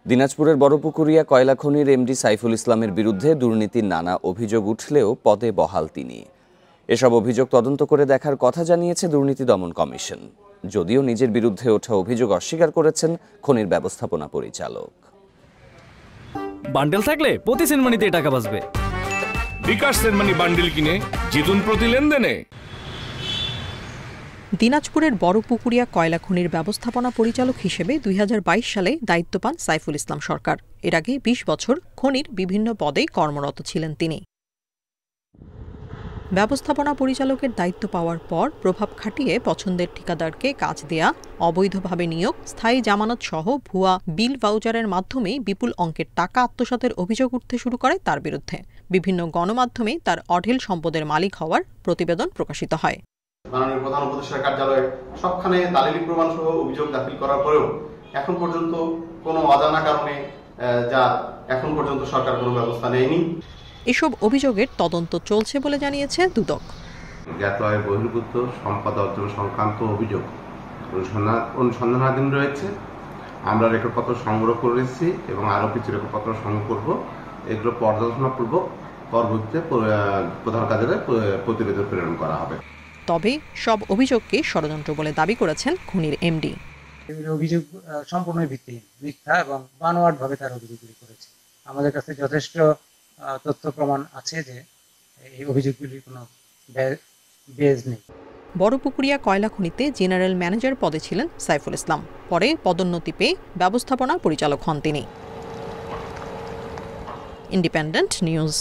দিনাজপুরের বড়পুকুরিয়া কয়লা খনির এমডি সাইফুল ইসলামের বিরুদ্ধে দুর্নীতির নানা অভিযোগ উঠলেও পদে বহাল তিনি। এসব অভিযোগ তদন্ত করে দেখার কথা জানিয়েছে দুর্নীতি দমন কমিশন। যদিও নিজের বিরুদ্ধে ওঠা অভিযোগ অস্বীকার করেছেন খনির ব্যবস্থাপনা পরিচালক। বান্ডেল থাকলে প্রতি সেনমানিতে টাকা বাঁচবে। বিকাশ সেনমানি বান্ডেল কিনে জিতুন প্রতি লেনদেনে। দিনাজপুরের বড়পুকুরিয়া কয়লা খনির ব্যবস্থাপনা পরিচালক হিসেবে ২০২২ সালে দায়িত্ব পান সাইফুল ইসলাম সরকার। এর আগে ২০ বছর খনির বিভিন্ন পদে কর্মরত ছিলেন তিনি। ব্যবস্থাপনা পরিচালকের দায়িত্ব পাওয়ার পর প্রভাব খাটিয়ে পছন্দের ঠিকাদারকে কাজ দেয়া, অবৈধভাবে নিয়োগ, স্থায়ী জামানত সহ ভুয়া বিল ভাউচারের মাধ্যমেই বিপুল অঙ্কের টাকা আত্মসাতের অভিযোগ উঠতে শুরু করে তার বিরুদ্ধে। বিভিন্ন গণমাধ্যমে তার অঢেল সম্পদের মালিক হওয়ার প্রতিবেদন প্রকাশিত হয়। মাননীয় প্রধান উপদেষ্টার কার্যালয়ে সবখানে দালিলিক প্রমাণ সহ অভিযোগ দাখিল করার পরেও এখন পর্যন্ত কোনো অজানা কারণে যা এখন পর্যন্ত সরকার কোনো ব্যবস্থা নেয়নি। এসব অভিযোগের তদন্ত চলছে বলে জানিয়েছে দুদক। জ্ঞাত আয় বহির্ভূত সম্পদ অর্জন সংক্রান্ত অভিযোগ অনুসন্ধানাধীন রয়েছে। আমরা রেকর্ডপত্র সংগ্রহ করেছি এবং আরও কিছু রেকর্ডপত্র সংগ্রহ করব। এগুলো পর্যালোচনাপূর্বক পরবর্তীতে প্রধান কার্যালয়ে প্রতিবেদন প্রেরণ করা হবে। তবে সব অভিযোগকে ষড়যন্ত্র বলে দাবি করেছেন খনির এমডি। অভিযোগ সম্পূর্ণ ভিত্তিহীন, মিথ্যা এবং বানোয়াটভাবে তার অভিযোগগুলি করেছে। আমাদের কাছে যথেষ্ট তথ্য প্রমাণ আছে যে এই অভিযোগগুলির কোনো বেজ নেই। বড়পুকুরিয়া কয়লা খনিতে জেনারেল ম্যানেজার পদে ছিলেন সাইফুল ইসলাম। পরে পদোন্নতি পেয়ে ব্যবস্থাপনা পরিচালক হন তিনি। Independent news.